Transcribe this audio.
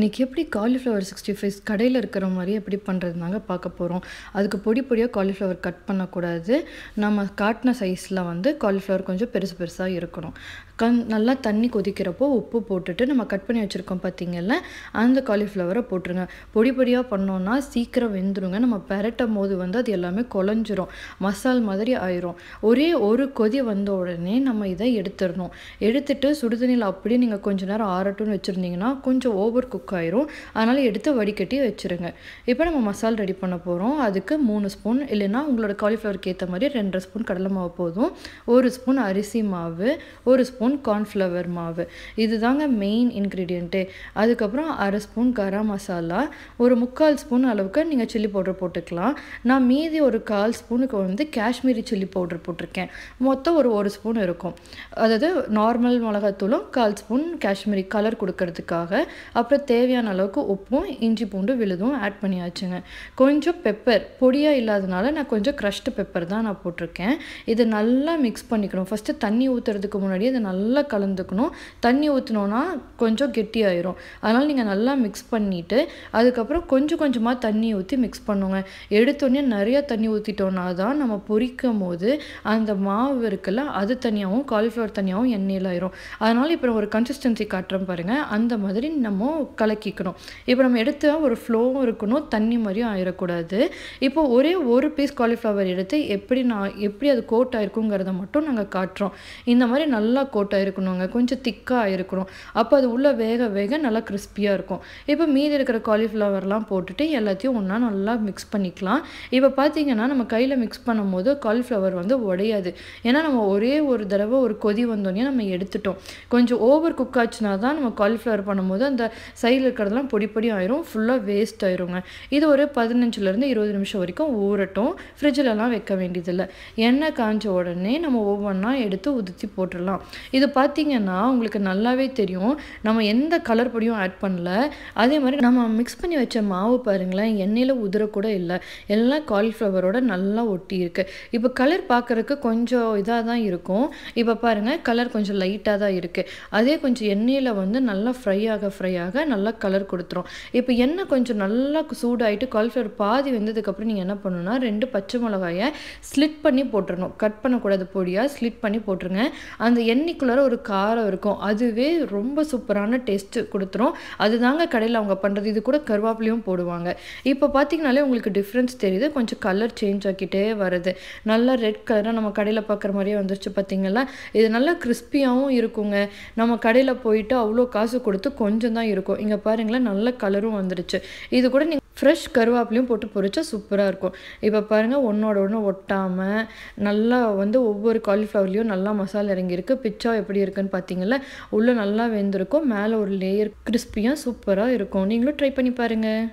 இன்றைக்கி எப்படி காலிஃப்ளவர் 65 கடையில் இருக்கிற மாதிரி எப்படி பண்ணுறதுனாங்க பார்க்க போகிறோம். அதுக்கு பொடி பொடியாக காலிஃப்ளவர் கட் பண்ணக்கூடாது. நம்ம காட்டின சைஸில் காலிஃப்ளவர் கொஞ்சம் பெருசு பெருசாக இருக்கணும். நல்லா தண்ணி கொதிக்கிறப்போ உப்பு போட்டுட்டு நம்ம கட் பண்ணி வச்சுருக்கோம் பார்த்திங்கல்ல, அந்த காலிஃப்ளவரை போட்டுருங்க. பொடி பொடியாக பண்ணோன்னா சீக்கிரம் வெந்துருங்க. நம்ம பெரட்டும் போது அது எல்லாமே குழஞ்சிரும், மசால் மாதிரி ஆயிரும். ஒரே ஒரு கொதி வந்த உடனே நம்ம இதை எடுத்துடணும். எடுத்துட்டு சுடுதண்ணியில் அப்படியே நீங்கள் கொஞ்சம் நேரம் ஆறட்டும்னு வச்சுருந்தீங்கன்னா கொஞ்சம் ஓவர் குக் ஆயிரும். அதனால் எடுத்து வடிகட்டி வச்சுருங்க. இப்போ நம்ம மசால் ரெடி பண்ண போகிறோம். அதுக்கு 3 ஸ்பூன் இல்லைன்னா உங்களோட காலிஃப்ளவருக்கு ஏற்ற மாதிரி 2.5 ஸ்பூன் கடலை மாவு போதும். 1 ஸ்பூன் அரிசி மாவு, 1 ஸ்பூன் கார்ன்ஃப்ளவர் மாவு. இதுதாங்க மெயின் இன்க்ரீடியண்ட்டு. அதுக்கப்புறம் 1/2 ஸ்பூன் கரம் மசாலா, ஒரு 3/4 ஸ்பூன் அளவுக்கு நீங்கள் சில்லி பவுடர் போட்டுக்கலாம். நான் மீதி ஒரு 1/4 ஸ்பூனுக்கு காஷ்மீரி சில்லி பவுடர் போட்டிருக்கேன். மொத்தம் ஒரு ஸ்பூன் இருக்கும். அதாவது நார்மல் மிளகாத்தூளும் 1/4 ஸ்பூன் காஷ்மீரி கலர் கொடுக்கறதுக்காக. அப்புறம் தேவையான அளவுக்கு உப்பும் இஞ்சி பூண்டு விழுதும் ஆட் பண்ணியாச்சுங்க. கொஞ்சம் பெப்பர் பொடியாக இல்லாதனால நான் கொஞ்சம் க்ரஷ்டு பெப்பர் தான் நான் போட்டிருக்கேன். இதை நல்லா மிக்ஸ் பண்ணிக்கணும். ஃபஸ்ட்டு தண்ணி ஊற்றுறதுக்கு முன்னாடி இதை நல்லா கலந்துக்கணும். தண்ணி ஊற்றினோன்னா கொஞ்சம் கெட்டியாயிரும். அதனால் நீங்கள் நல்லா மிக்ஸ் பண்ணிவிட்டு அதுக்கப்புறம் கொஞ்சம் கொஞ்சமாக தண்ணி ஊற்றி மிக்ஸ் பண்ணுங்க. எடுத்தோடனே நிறையா தண்ணி ஊற்றிட்டோன்னா தான் நம்ம பொரிக்கும் போது அந்த மாவு இருக்குல்ல, அது தனியாகவும் காலிஃப்ளவர் தனியாகவும் எண்ணெயில் ஆயிரும். அதனால் இப்போ ஒரு கன்சிஸ்டன்சி காட்டுறோம் பாருங்கள், அந்த மாதிரி நம்ம கலக்கிக்கணும். இப்போ நம்ம எடுத்து ஒரு ஃப்ளோவும் இருக்கணும், தண்ணி மாதிரியும் ஆயிடக்கூடாது. இப்போ ஒரே ஒரு பீஸ் காலிஃப்ளவர் எடுத்து எப்படி அது கோட் ஆயிருக்குங்கிறத மட்டும் நாங்கள் காட்டுறோம். இந்த மாதிரி நல்லா கோட் ஆயிருக்கணுங்க, கொஞ்சம் திக்காக இருக்கணும். அப்போ அது உள்ளே வேக வேக நல்லா கிறிஸ்பியாக இருக்கும். இப்போ மீதி இருக்கிற காலிஃப்ளவர்லாம் போட்டுட்டு எல்லாத்தையும் ஒன்றா நல்லா மிக்ஸ் பண்ணிக்கலாம். இப்போ பார்த்தீங்கன்னா நம்ம கையில் மிக்ஸ் பண்ணும்போது காலிஃப்ளவர் உடையாது. ஏன்னா நம்ம ஒரே ஒரு தடவை ஒரு கொதி வந்தோடனே நம்ம எடுத்துட்டோம். கொஞ்சம் ஓவர் குக் ஆச்சுன்னா தான் நம்ம காலிஃப்ளவர் பண்ணும்போது அந்த சைடில் இருக்கிறதெல்லாம் பொடி பொடி ஆயிரும், ஃபுல்லாக வேஸ்ட் ஆயிருங்க. இது ஒரு 15லேருந்து 20 நிமிஷம் வரைக்கும் ஊறட்டும். ஃப்ரிட்ஜிலலாம் வைக்க வேண்டியதில்லை. எண்ணெய் காஞ்ச உடனே நம்ம ஒவ்வொன்றா எடுத்து உதுத்தி போட்டுடலாம். இது பார்த்தீங்கன்னா உங்களுக்கு நல்லாவே தெரியும், நம்ம எந்த கலர் பொடியும் ஆட் பண்ணல. அதே மாதிரி நம்ம மிக்ஸ் பண்ணி வச்ச மாவு பாருங்களேன், எண்ணெயில் உதிரக்கூட இல்லை. எல்லாம் காலிஃப்ளவரோட நல்லா ஒட்டி இருக்கு. இப்போ கலர் பார்க்குறதுக்கு கொஞ்சம் இதாக தான் இருக்கும். இப்போ பாருங்கள், கலர் கொஞ்சம் லைட்டாக தான் இருக்குது. அதே கொஞ்சம் எண்ணெயில் நல்லா ஃப்ரை ஆக நல்லா கலர் கொடுத்துரும். இப்போ எண்ணெய் கொஞ்சம் நல்லா சூடாகிட்டு காலிஃப்ளவர் பாதி வெந்ததுக்கப்புறம் நீங்கள் என்ன பண்ணணும்னா 2 பச்சை மிளகாயை ஸ்லிட் பண்ணி போட்டுடணும். கட் பண்ணக்கூடாது, பொடியாக ஸ்லிட் பண்ணி போட்டுருங்க. அந்த எண்ணெய்க்குள்ளார ஒரு காரம் இருக்கும், அதுவே ரொம்ப சூப்பரான டேஸ்ட்டு கொடுத்துரும். அதுதாங்க கடையில் அவங்க பண்ணுறது. இது கூட கருவேப்பிலையும் போடுவாங்க. இப்போ பார்த்தீங்கனாலே உங்களுக்கு டிஃப்ரென்ஸ் தெரியுது, கொஞ்சம் கலர் சேஞ்ச் ஆக்கிட்டே வருது. நல்லா ரெட் கலராக நம்ம கடையில் பார்க்குற மாதிரியே வந்துருச்சு பார்த்தீங்களா. இது நல்லா கிறிஸ்பியாகவும் இருக்குங்க. நம்ம கடையில் போயிட்டு அவ்வளோ காசு கொடுத்து கொஞ்சம் தான் இருக்கும். இங்கே பாருங்களேன், நல்ல கலரும் வந்துடுச்சு. இது கூட நீங்கள் ஃப்ரெஷ் கருவேப்பிலையும் போட்டு பொரிச்சா சூப்பராக இருக்கும். இப்போ பாருங்கள், ஒன்றோட ஒன்று ஒட்டாமல் நல்லா ஒவ்வொரு காலிஃப்ளவர்லேயும் நல்லா மசாலா இறங்கியிருக்கு. பிச்சா எப்படி இருக்குன்னு பார்த்தீங்களா, உள்ளே நல்லா வெந்திருக்கும், மேலே ஒரு லேயர் கிறிஸ்பியாக சூப்பராக இருக்கும். நீங்களும் ட்ரை பண்ணி பாருங்கள்.